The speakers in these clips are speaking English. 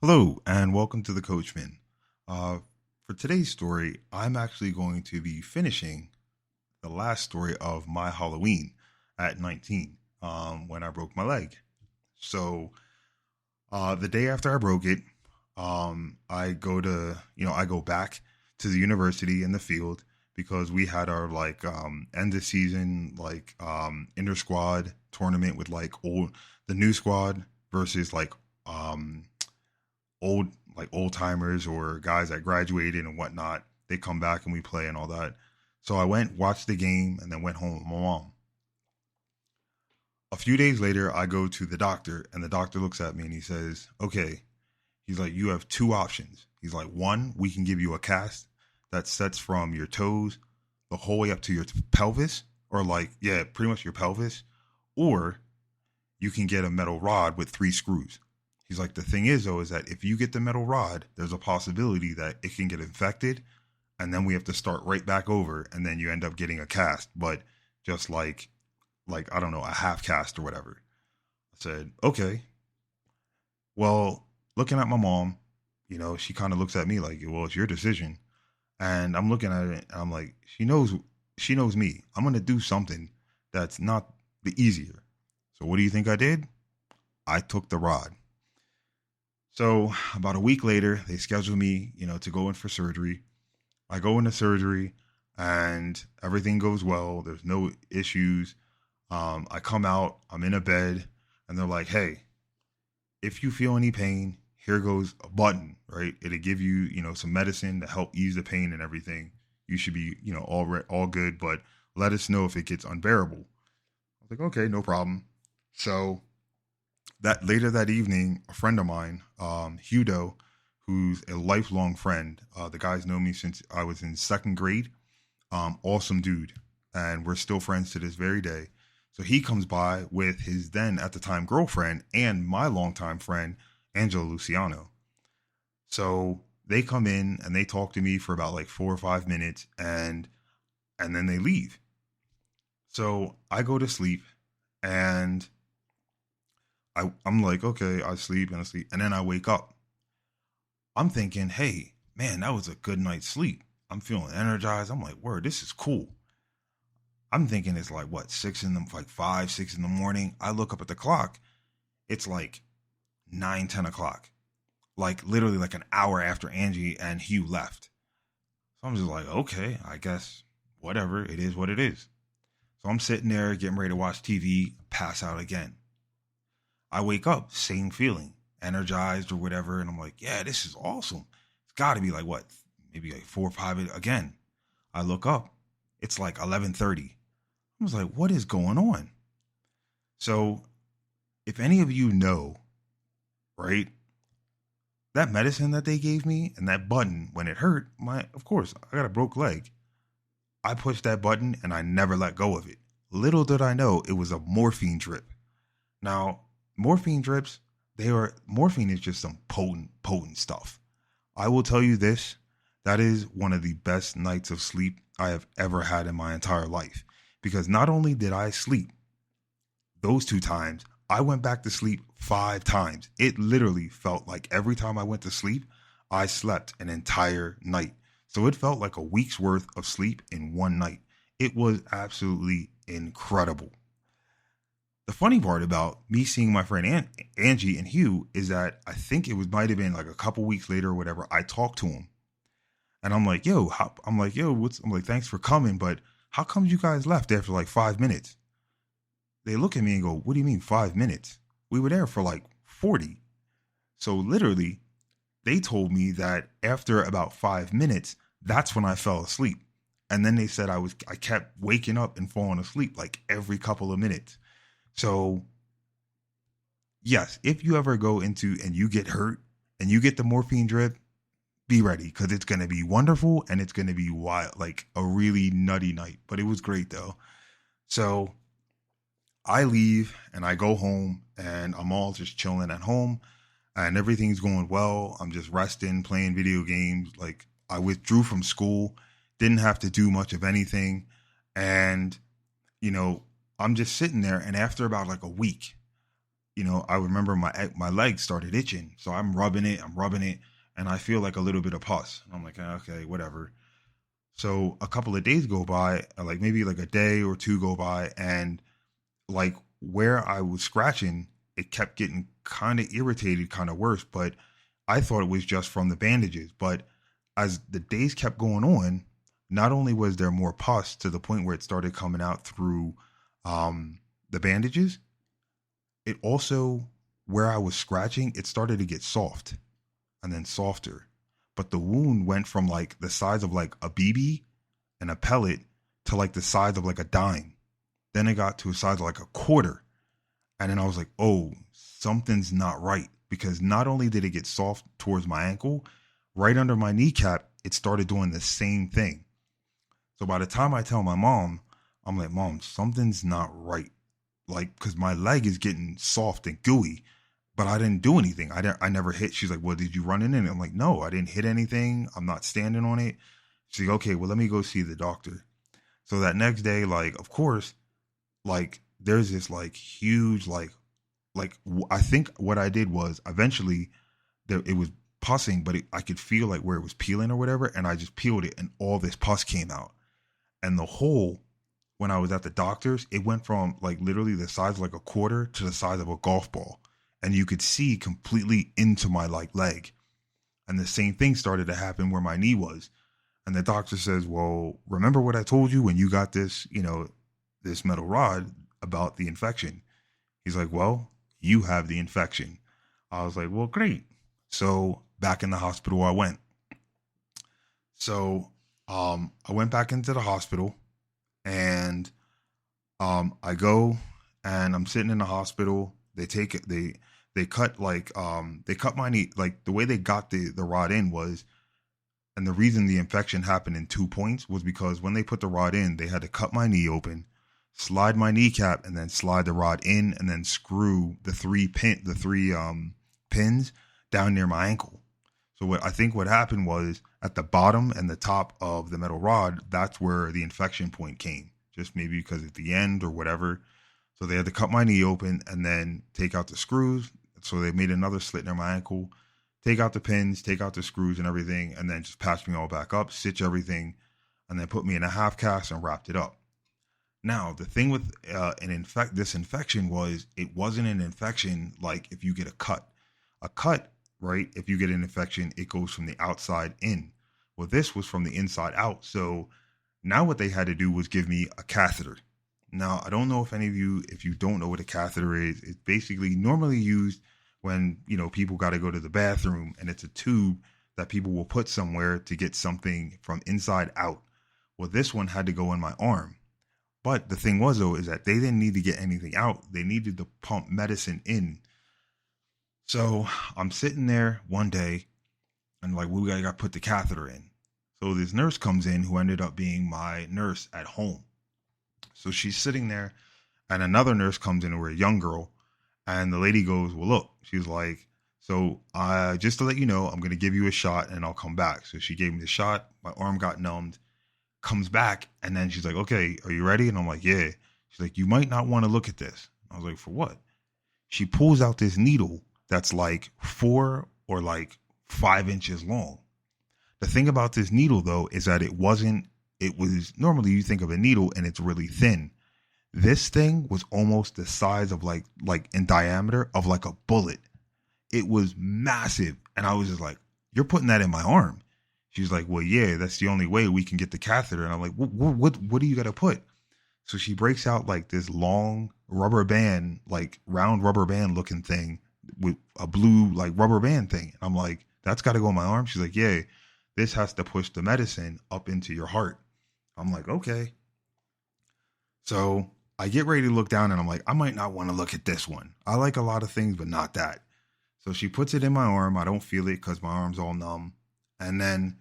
Hello, and welcome to the Coachman. Uh, for today's story, I'm actually going to be finishing the last story of my Halloween at 19 when I broke my leg. So, the day after I broke it, I go back to the university in the field because we had our end of season inter squad tournament with the new squad versus um old old timers or guys that graduated and whatnot. They come back and we play and all that. So I went, watched the game, and then went home with my mom. A few days later, I go to the doctor, and the doctor looks at me and he says, "Okay." He's like, "You have two options." He's like, "One, we can give you a cast that sets from your toes the whole way up to your pelvis, or pretty much your pelvis, or you can get a metal rod with three screws." He's like, "The thing is, though, is that if you get the metal rod, there's a possibility that it can get infected, and then we have to start right back over, and then you end up getting a cast, but just I don't know, a half cast or whatever." I said, "Okay." Well, looking at my mom, she kind of looks at me like, "Well, it's your decision." And I'm looking at it, and I'm like, she knows me. I'm gonna do something that's not the easier. So what do you think I did? I took the rod. So about a week later, they schedule me, to go in for surgery. I go into surgery and everything goes well. There's no issues. I come out, I'm in a bed, and they're like, "Hey, if you feel any pain, here goes a button, right? It'll give you, some medicine to help ease the pain and everything. You should be, all good, but let us know if it gets unbearable." I was like, "Okay, no problem." So that later that evening, a friend of mine, Hudo, who's a lifelong friend, the guy's known me since I was in second grade. Awesome dude, and we're still friends to this very day. So he comes by with his then at the time girlfriend and my longtime friend Angelo Luciano. So they come in and they talk to me for about like 4 or 5 minutes, and then they leave. So I go to sleep, and I'm like, okay, I sleep and I sleep, and then I wake up. I'm thinking, hey, man, that was a good night's sleep. I'm feeling energized. I'm like, word, this is cool. I'm thinking it's like what, 5, 6 in the morning. I look up at the clock. It's like 9, 10 o'clock. Like literally like an hour after Angie and Hugh left. So I'm just like, okay, I guess whatever. It is what it is. So I'm sitting there getting ready to watch TV, pass out again. I wake up, same feeling, energized or whatever. And I'm like, yeah, this is awesome. It's got to be like what, maybe like 4 or 5 again. I look up. It's like 11:30. I was like, what is going on? So if any of you know, right, that medicine that they gave me and that button when it hurt, of course, I got a broke leg. I pushed that button and I never let go of it. Little did I know it was a morphine drip. Now, morphine drips, morphine is just some potent stuff. I will tell you this, that is one of the best nights of sleep I have ever had in my entire life. Because not only did I sleep those 2 times, I went back to sleep 5 times. It literally felt like every time I went to sleep, I slept an entire night. So it felt like a week's worth of sleep in one night. It was absolutely incredible. The funny part about me seeing my friend Angie and Hugh is that I think might have been like a couple weeks later or whatever. I talked to him, and I'm like, "Yo, I'm like, thanks for coming, but how come you guys left after like 5 minutes?" They look at me and go, "What do you mean 5 minutes? We were there for like 40." So literally, they told me that after about 5 minutes, that's when I fell asleep. And then they said I kept waking up and falling asleep like every couple of minutes. So yes, if you ever go into and you get hurt and you get the morphine drip, be ready because it's going to be wonderful and it's going to be wild, like a really nutty night. But it was great though. So I leave and I go home and I'm all just chilling at home and everything's going well. I'm just resting, playing video games. Like I withdrew from school, didn't have to do much of anything. And, I'm just sitting there. And after about like a week, I remember my legs started itching. So I'm rubbing it, and I feel like a little bit of pus. I'm like, okay, whatever. So a couple of days go by, like maybe like a day or two go by, and like where I was scratching, it kept getting kind of irritated, kind of worse. But I thought it was just from the bandages. But as the days kept going on, not only was there more pus to the point where it started coming out through the bandages, it also, where I was scratching, it started to get soft and then softer. But the wound went from like the size of like a BB and a pellet to like the size of like a dime. Then it got to a size of like a quarter. And then I was like, oh, something's not right. Because not only did it get soft towards my ankle, right under my kneecap, it started doing the same thing. So by the time I tell my mom, I'm like, Mom, something's not right. Like, because my leg is getting soft and gooey, but I didn't do anything. I never hit. She's like, well, did you run in it? I'm like, no, I didn't hit anything. I'm not standing on it. She's like, okay, well, let me go see the doctor. So that next day, like, of course, like there's this like huge, I think what I did was eventually it was pussing, but I could feel like where it was peeling or whatever. And I just peeled it and all this pus came out. And the hole, when I was at the doctor's, it went from like literally the size of like a quarter to the size of a golf ball. And you could see completely into my like leg. And the same thing started to happen where my knee was. And the doctor says, well, remember what I told you when you got this, this metal rod about the infection? He's like, well, you have the infection. I was like, well, great. So back in the hospital I went. So I went back into the hospital and I go and I'm sitting in the hospital. They take it, they cut they cut my knee. Like the way they got the rod in was, and the reason the infection happened in 2 points was because when they put the rod in, they had to cut my knee open, slide my kneecap, and then slide the rod in, and then screw the three pins down near my ankle. So what happened was at the bottom and the top of the metal rod, that's where the infection point came. Just maybe because at the end or whatever. So they had to cut my knee open and then take out the screws. So they made another slit near my ankle, take out the pins, take out the screws and everything, and then just patch me all back up, stitch everything, and then put me in a half cast and wrapped it up. Now, the thing with this infection was it wasn't an infection like if you get a cut. A cut, right, if you get an infection, it goes from the outside in. Well, this was from the inside out. So now what they had to do was give me a catheter. Now, I don't know if any of you, if you don't know what a catheter is, it's basically normally used when, people got to go to the bathroom, and it's a tube that people will put somewhere to get something from inside out. Well, this one had to go in my arm. But the thing was, though, is that they didn't need to get anything out. They needed to pump medicine in. So I'm sitting there one day and like, we got to put the catheter in. So this nurse comes in who ended up being my nurse at home. So she's sitting there and another nurse comes in, who a young girl. And the lady goes, well, look, she's like, so just to let you know, I'm going to give you a shot and I'll come back. So she gave me the shot. My arm got numbed, comes back. And then she's like, okay, are you ready? And I'm like, yeah. She's like, you might not want to look at this. I was like, for what? She pulls out this needle that's like 4 or like 5 inches long. The thing about this needle, though, is that it was normally you think of a needle and it's really thin. This thing was almost the size of like in diameter of like a bullet. It was massive. And I was just like, you're putting that in my arm? She's like, well, yeah, that's the only way we can get the catheter. And I'm like, what do you got to put? So she breaks out like this long rubber band, like round rubber band looking thing with a blue like rubber band thing. And I'm like, that's got to go in my arm? She's like, yeah, this has to push the medicine up into your heart. I'm like, okay. So I get ready to look down and I'm like, I might not want to look at this one. I like a lot of things, but not that. So she puts it in my arm. I don't feel it because my arm's all numb. And then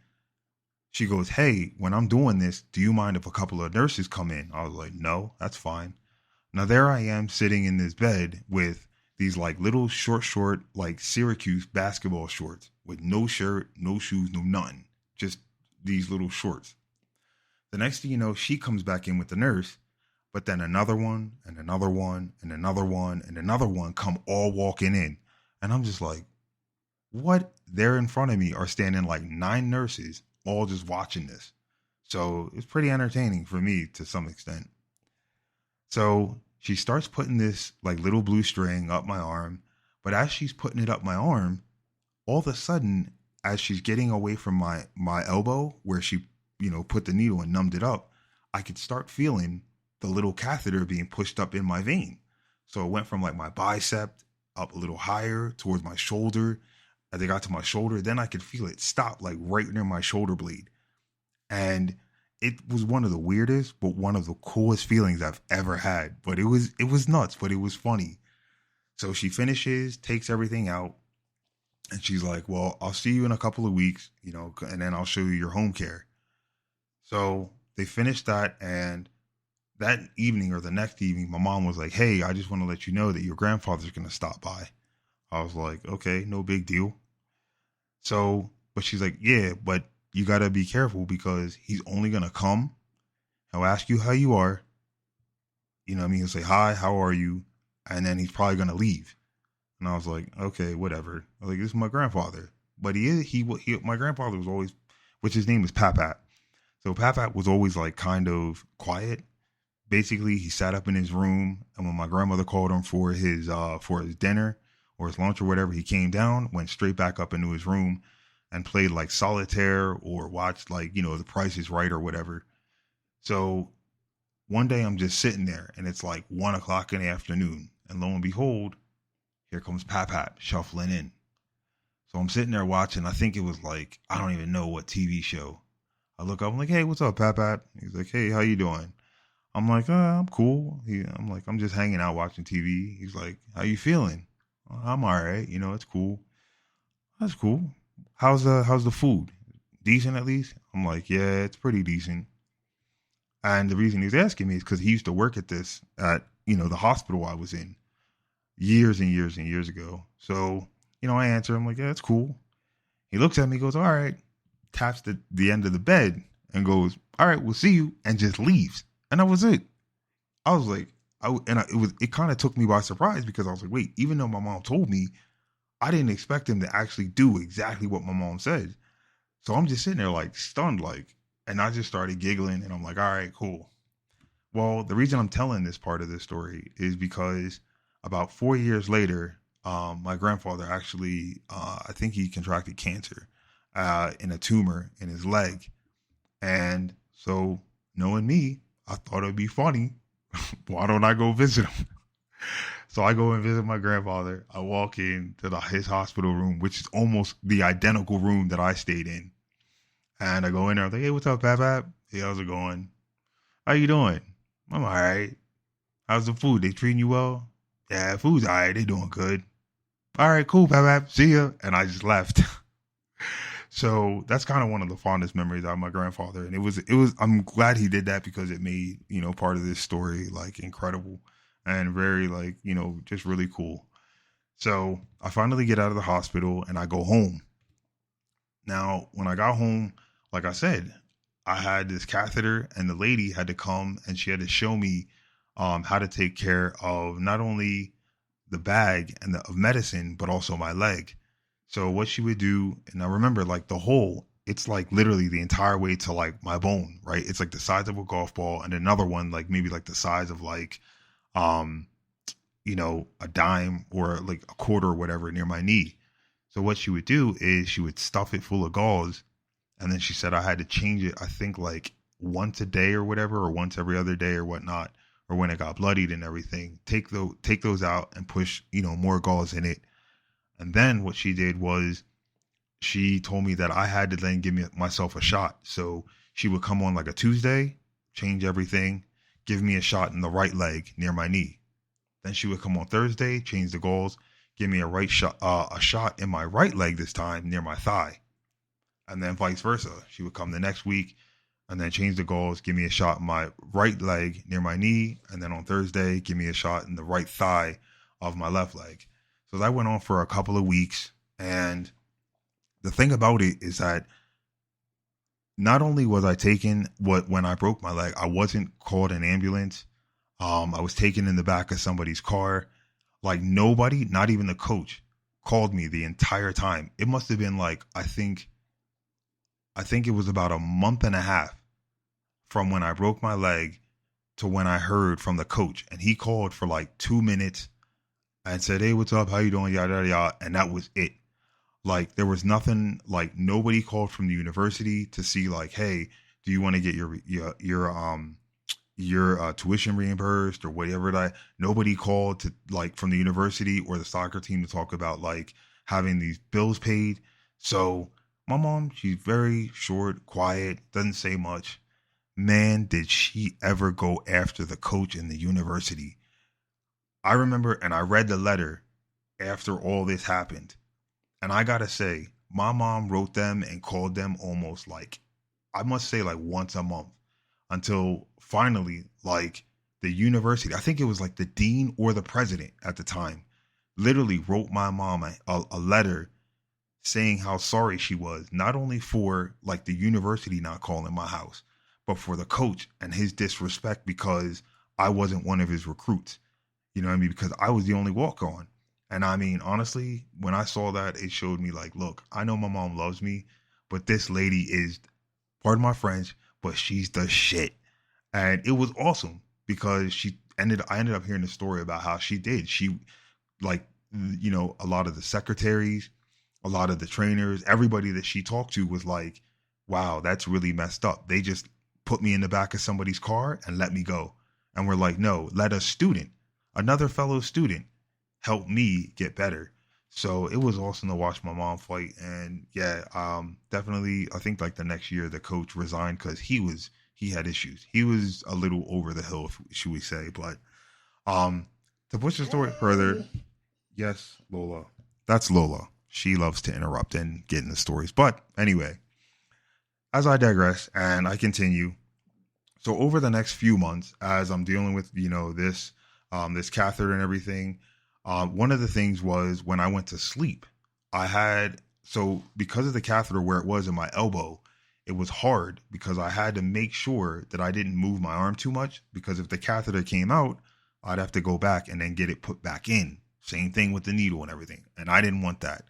she goes, hey, when I'm doing this, do you mind if a couple of nurses come in? I was like, no, that's fine. Now there I am sitting in this bed with these like little short, like Syracuse basketball shorts with no shirt, no shoes, no nothing. Just these little shorts. The next thing you know, she comes back in with the nurse. But then another one and another one and another one and another one come all walking in. And I'm just like, what? There in front of me are standing like 9 nurses, all just watching this. So it's pretty entertaining for me to some extent. So she starts putting this like little blue string up my arm. But as she's putting it up my arm, all of a sudden, as she's getting away from my elbow where she, put the needle and numbed it up, I could start feeling the little catheter being pushed up in my vein. So it went from like my bicep up a little higher towards my shoulder. As it got to my shoulder, then I could feel it stop like right near my shoulder blade. And it was one of the weirdest, but one of the coolest feelings I've ever had. But it was nuts, but it was funny. So she finishes, takes everything out, and she's like, well, I'll see you in a couple of weeks, and then I'll show you your home care. So they finished that, and that evening or the next evening, my mom was like, hey, I just want to let you know that your grandfather's going to stop by. I was like, okay, no big deal. So, but she's like, yeah, but you got to be careful because he's only going to come. He'll ask you how you are. He'll say, hi, how are you? And then he's probably going to leave. And I was like, okay, whatever. I was like, this is my grandfather. But my grandfather was always, which his name was Papat. So Papat was always like kind of quiet. Basically, he sat up in his room, and when my grandmother called him for his dinner or his lunch or whatever, he came down, went straight back up into his room and played like solitaire or watched like, The Price is Right or whatever. So one day I'm just sitting there and it's like 1:00 in the afternoon, and lo and behold, here comes Papat shuffling in. So I'm sitting there watching, I think it was like, I don't even know what TV show. I look up, I'm like, hey, what's up, Papat? He's like, hey, how you doing? I'm like, I'm cool. I'm like, I'm just hanging out watching TV. He's like, how you feeling? I'm all right. It's cool. That's cool. How's the food? Decent at least? I'm like, yeah, it's pretty decent. And the reason he's asking me is because he used to work at the hospital I was in years and years and years ago. So, I answer him like, yeah, it's cool. He looks at me, goes, all right, taps the end of the bed and goes, all right, we'll see you, and just leaves. And that was it. I was like, it kind of took me by surprise because I was like, wait, even though my mom told me, I didn't expect him to actually do exactly what my mom said. So I'm just sitting there like stunned, like, and I just started giggling and I'm like, all right, cool. Well, the reason I'm telling this part of this story is because about 4 years later, my grandfather actually, I think he contracted cancer in a tumor in his leg. And so knowing me, I thought it'd be funny. Why don't I go visit him? So I go and visit my grandfather. I walk into his hospital room, which is almost the identical room that I stayed in. And I go in there. I'm like, hey, what's up, Pap? Hey, how's it going? How you doing? I'm all right. How's the food? They treating you well? Yeah, food's all right. They doing good. All right, cool, Pap. See ya. And I just left. So that's kind of one of the fondest memories of my grandfather. And it was, I'm glad he did that because it made, part of this story like incredible and very like, just really cool. So I finally get out of the hospital and I go home. Now, when I got home, like I said, I had this catheter and the lady had to come and she had to show me how to take care of not only the bag and of medicine, but also my leg. So what she would do, and I remember like the hole, it's like literally the entire way to like my bone, right? It's like the size of a golf ball, and another one like maybe like the size of like, a dime or like a quarter or whatever near my knee. So what she would do is she would stuff it full of gauze, and then she said I had to change it, I think like once a day or whatever, or once every other day or whatnot, or when it got bloodied and everything, take those out and push, more gauze in it. And then what she did was she told me that I had to then give myself a shot. So she would come on like a Tuesday, change everything, give me a shot in the right leg near my knee. Then she would come on Thursday, change the gauze, give me a shot in my right leg this time near my thigh. And then vice versa. She would come the next week and then change the gauze, give me a shot in my right leg near my knee. And then on Thursday, give me a shot in the right thigh of my left leg. So that went on for a couple of weeks. And the thing about it is that not only was I taken when I broke my leg, I wasn't called an ambulance. I was taken in the back of somebody's car. Like nobody, not even the coach, called me the entire time. It must have been like I think it was about a month and a half from when I broke my leg to when I heard from the coach, and he called for like 2 minutes and said, "Hey, what's up? How you doing?" Yada yada yada, and that was it. Like there was nothing. Like nobody called from the university to see like, "Hey, do you want to get your tuition reimbursed or whatever?" That nobody called to like from the university or the soccer team to talk about like having these bills paid. So my mom, she's very short, quiet, doesn't say much. Man, did she ever go after the coach in the university. I remember, and I read the letter after all this happened. And I gotta say, my mom wrote them and called them almost like, I must say, like once a month until finally, like the university, I think it was like the dean or the president at the time, literally wrote my mom a letter saying how sorry she was, not only for like the university not calling my house, but for the coach and his disrespect because I wasn't one of his recruits. You know what I mean? Because I was the only walk on. And I mean, honestly, when I saw that, it showed me like, look, I know my mom loves me, but this lady is, pardon my French, but she's the shit. And it was awesome because I ended up hearing the story about how she did. She, like, a lot of the secretaries, a lot of the trainers, everybody that she talked to was like, wow, that's really messed up. They just put me in the back of somebody's car and let me go. And we're like, no, let a student, another fellow student, help me get better. So it was awesome to watch my mom fight. And yeah, definitely, I think like the next year the coach resigned because he had issues. He was a little over the hill, should we say. But um, to push the story further, yes, Lola. That's Lola. She loves to interrupt and get in the stories. But anyway, as I digress and I continue, so over the next few months, as I'm dealing with, this catheter and everything, one of the things was when I went to sleep, because of the catheter where it was in my elbow, it was hard because I had to make sure that I didn't move my arm too much because if the catheter came out, I'd have to go back and then get it put back in. Same thing with the needle and everything. And I didn't want that.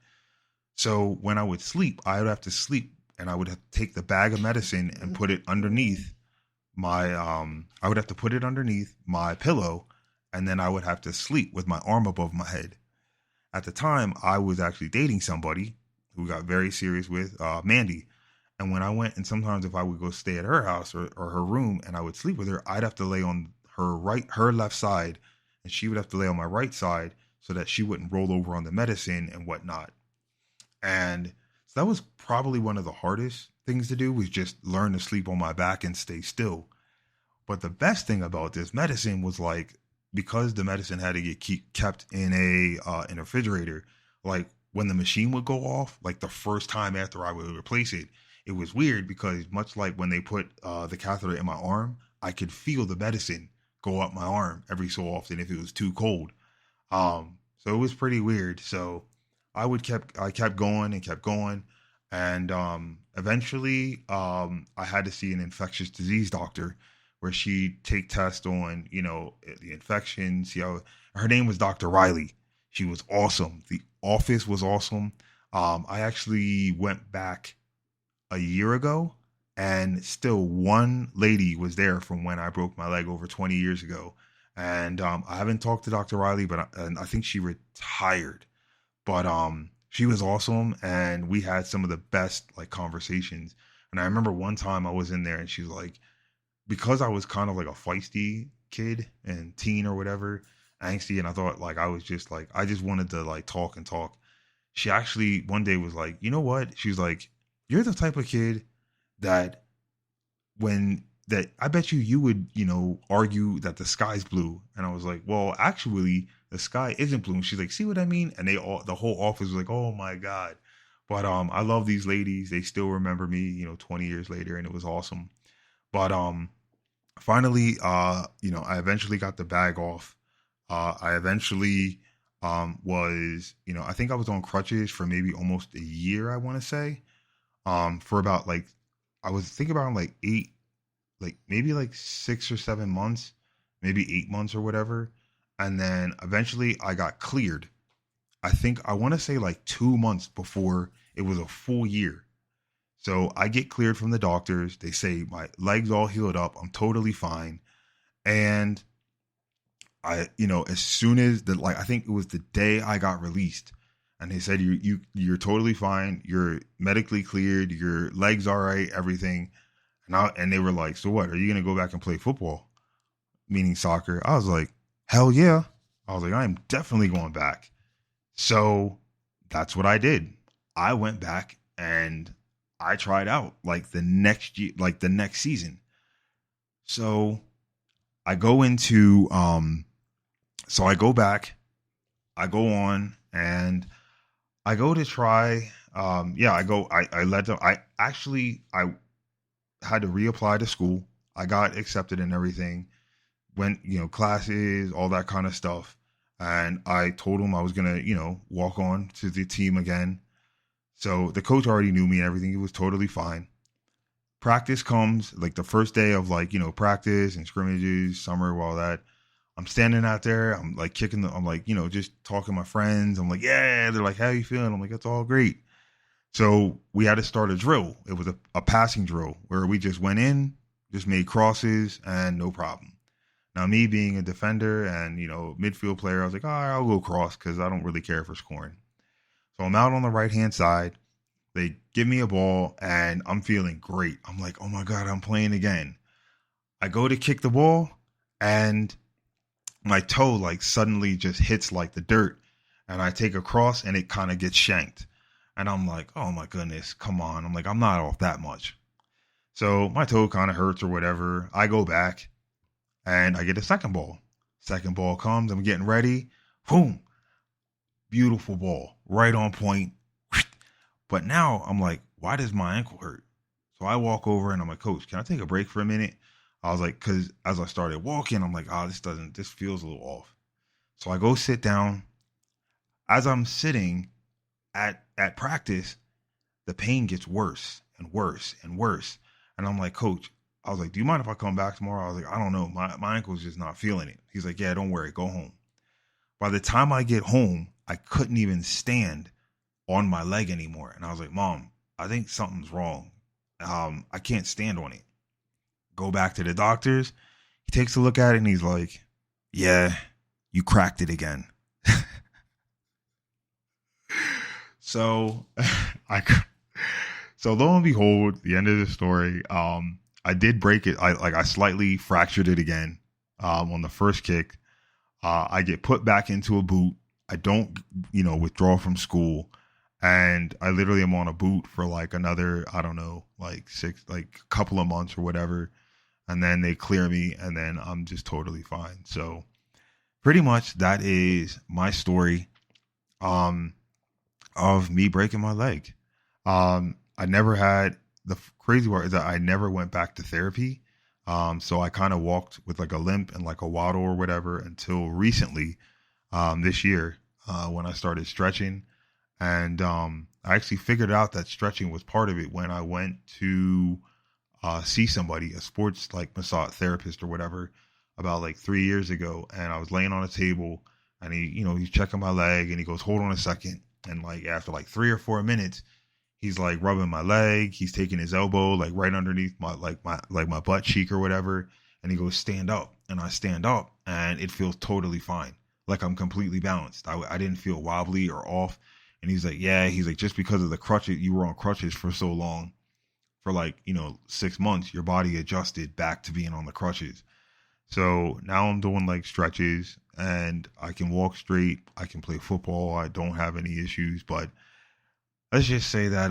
So when I would sleep, I would have to sleep and I would have to take the bag of medicine and put it underneath I would have to put it underneath my pillow and then I would have to sleep with my arm above my head. At the time, I was actually dating somebody who got very serious with, Mandy. And when I went, and sometimes if I would go stay at her house or her room and I would sleep with her, I'd have to lay on her left side, and she would have to lay on my right side so that she wouldn't roll over on the medicine and whatnot. And so that was probably one of the hardest things to do was just learn to sleep on my back and stay still. But the best thing about this medicine was like because the medicine had to kept in a refrigerator. Like when the machine would go off, like the first time after I would replace it, it was weird because much like when they put the catheter in my arm, I could feel the medicine go up my arm every so often if it was too cold. So it was pretty weird. So I kept going and kept going. And eventually I had to see an infectious disease doctor where she'd take tests on, the infections. Her name was Dr. Riley. She was awesome. The office was awesome. I actually went back a year ago and still one lady was there from when I broke my leg over 20 years ago. And I haven't talked to Dr. Riley, but I think she retired. But she was awesome, and we had some of the best like conversations. And I remember one time I was in there, and she was like, because I was kind of like a feisty kid and teen or whatever, angsty, and I thought like I was just like I just wanted to like talk and talk. She actually one day was like, you know what? She was like, you're the type of kid that that I bet you would, argue that the sky's blue. And I was like, well, actually, the sky isn't blue. And she's like, see what I mean? And the whole office was like, oh my God. But I love these ladies. They still remember me, 20 years later, and it was awesome. But finally, I eventually got the bag off. I eventually I think I was on crutches for maybe almost a year, I want to say. For about I was thinking about like maybe like 6 or 7 months, maybe 8 months or whatever. And then eventually I got cleared. I want to say like 2 months before it was a full year. So I get cleared from the doctors. They say my legs all healed up. I'm totally fine. And as soon as I think it was the day I got released, and they said you're totally fine. You're medically cleared. Your legs all right. Everything. And they were like, so what? Are you gonna go back and play football? Meaning soccer. I was like, hell yeah. I was like, I'm definitely going back. So that's what I did. I went back and I tried out like the next year, like the next season. So I go into so I go back, I go on, and I go to try I had to reapply to school. I got accepted and everything. Went, classes, all that kind of stuff. And I told him I was going to, walk on to the team again. So the coach already knew me and everything. It was totally fine. Practice comes, like the first day of practice and scrimmages, summer, all that. I'm standing out there. I'm like I'm like, just talking to my friends. I'm like, yeah. They're like, how you feeling? I'm like, it's all great. So we had to start a drill. It was a passing drill where we just went in, just made crosses and no problem. Now, me being a defender and, midfield player, I was like, all right, I'll go cross because I don't really care for scoring. So I'm out on the right-hand side. They give me a ball, and I'm feeling great. I'm like, oh, my God, I'm playing again. I go to kick the ball, and my toe, suddenly just hits, the dirt. And I take a cross, and it kind of gets shanked. And I'm like, oh, my goodness, come on. I'm like, I'm not off that much. So my toe kind of hurts or whatever. I go back. And I get a second ball. Second ball comes. I'm getting ready. Boom. Beautiful ball. Right on point. But now I'm like, why does my ankle hurt? So I walk over and I'm like, coach, can I take a break for a minute? I was like, because as I started walking, I'm like, this feels a little off. So I go sit down. As I'm sitting at practice, the pain gets worse and worse and worse. And I'm like, coach, I was like, do you mind if I come back tomorrow? I was like, I don't know. My ankle's just not feeling it. He's like, yeah, don't worry. Go home. By the time I get home, I couldn't even stand on my leg anymore. And I was like, Mom, I think something's wrong. I can't stand on it. Go back to the doctors. He takes a look at it and he's like, yeah, you cracked it again. So lo and behold, the end of the story, I did break it. I slightly fractured it again on the first kick. I get put back into a boot. I don't, withdraw from school. And I literally am on a boot for another, I don't know, a couple of months or whatever. And then they clear me and then I'm just totally fine. So pretty much that is my story of me breaking my leg. I never had, the crazy part is that I never went back to therapy. So I kind of walked with a limp and a waddle or whatever until recently, this year, when I started stretching. And I actually figured out that stretching was part of it when I went to see somebody, a sports massage therapist or whatever, about 3 years ago. And I was laying on a table and he's checking my leg and he goes, hold on a second. And after 3 or 4 minutes, he's rubbing my leg. He's taking his elbow right underneath my my butt cheek or whatever. And he goes, stand up. And I stand up and it feels totally fine. I'm completely balanced. I didn't feel wobbly or off. And he's like, yeah, just because of the crutches, you were on crutches for so long, for 6 months, your body adjusted back to being on the crutches. So now I'm doing stretches and I can walk straight. I can play football. I don't have any issues, but let's just say that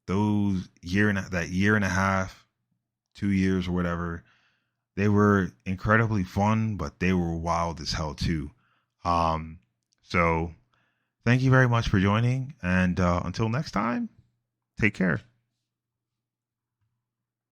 that year and a half, 2 years or whatever, they were incredibly fun, but they were wild as hell too. So thank you very much for joining, and until next time, take care.